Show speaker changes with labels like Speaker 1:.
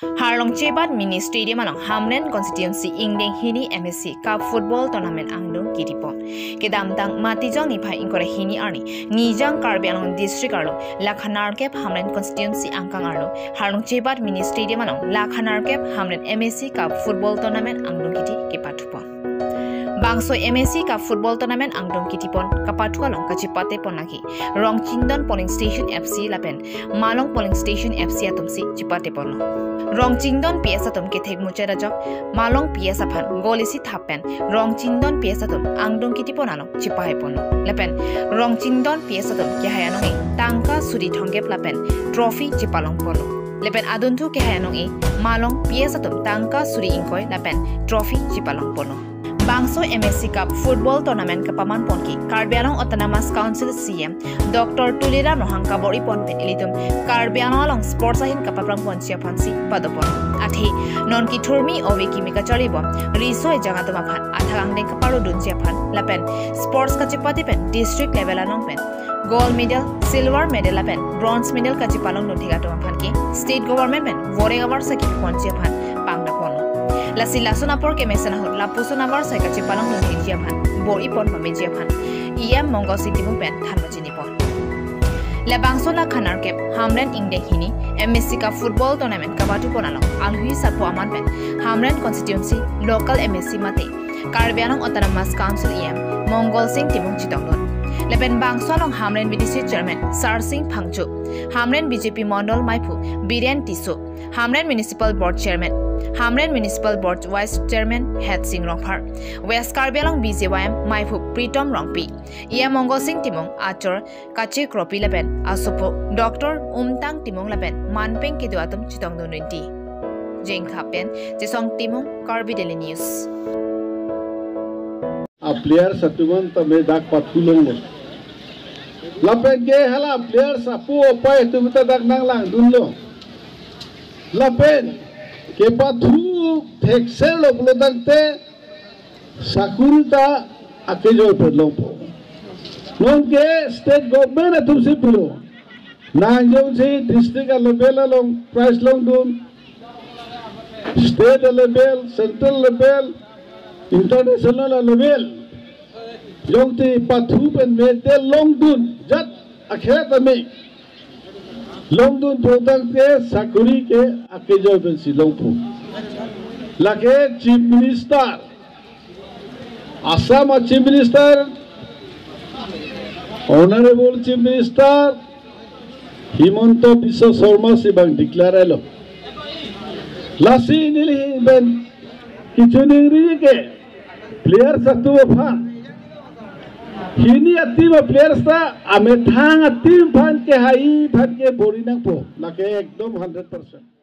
Speaker 1: Harlong Chebat Mini Stadium along Hamlen Constituency Ingdeng Hini MSC Cup Football Tournament Angdong Kitipon. Kedamtang Matijang Nipai Inkore Hini Arni Nijang Karbi along District Arlo Lakhanar Kep Hamlen Constituency Angkang Arlo Harlong Chebat Mini Stadium along Lakhanar Kep Hamlen MSC Cup Football Tournament Angdong Kiti Kipatupon. Bangso MSC Cup Football Tournament Angdong Kitipon Kapatu along Kachipate Ponaki Rong Chindon Polling Station FC Lapen Malong Polling Station FC Atumsi Chipate Pono Rong Chindon PS Atum Kethek Mucherajok Malong PS Apan Golisi Thapen Rong Chindon PS Atum Angdong Kitipon along Chipahe Pono Lapen Rong Chindon PS Atum Kehayanongi Tangka Suri Thongkep Lapen Trophy Chipalong Pono Lepen Aduntu Kehayanongi Malong PS Atum Tangka Suri Inkoi Lapen Trophy Chipalong Pono Bangso MSC Cup Football Tournament Kapaman Ponki Karbianong Autonomous Council CM Dr. Tulira Mohangka Bori Pon Penilitum Karbianong along Sports Ahin Kapaprang Ponsia Pansi Padopon Athi Non Kiturmi Ovi Kimika Choribom Riso Jangatuma Pan Athagang Deng Kaparo Dunsia Pan Lapen Sports Kachipati Pen District Level Anong Pen Gold medal, silver medal Lapen Bronze medal Kachipalong Nutigatuma Panki State Government Pen Voregavar Saki Ponsia Pan Pangdapono Lasi lasunapor ke mesanahut lapusunamor sai kacipalong nunhijia pan bori pon pamejia pan ia monggo sitimu pen thanmajini pon labangso la khanar kep Hamlen Ingdeng Hini MSC Cup Football Tournament kabatu ponalong alhui sapo aman pen Hamlen Constituency Local MSC mate Karbianong Autonomous Council Mongol Singh Timung Chitongdon Lepen bangso along Hamlen BDC Chairman Sar Singh Phangchu Hamlen BJP Mondol Maipu Biren Tisu Hamlen Municipal Board Chairman Hamlen Municipal Board Vice Chairman Het Singh Rongphar West Karbianong BJYM Maipu Pritom Rongpi Ia Mongol Singh Timung Achor Kachi Kropi Lepen Asopo Dr. Umtang Timung Lepen Manpeng Kiduatum Chitongdon Rinti Jeng Khapen Jesong Timung Karbi Daily News
Speaker 2: A player satuman tame dak patulong lo lapen ke hala player sapu opai tu kita dak nang lang dunlo lapen ke patu thexel lo blodante sakurita akejo pedlopo non ke state government atum se pilo nang jong se district level along price long dun state level central level international level jong ti pathu pen mete long dun jat akhet ame long dun product ke sakuri ke akejo ben si long pu lake chief minister Assam chief minister honorable chief minister Himonto Biswa Sharma sibang declare lo lasi nili ben kichuning ri ke player satu apa Hini atim players ta ame thang atim phan ke hai phan ke borinang po lake ekdom 100%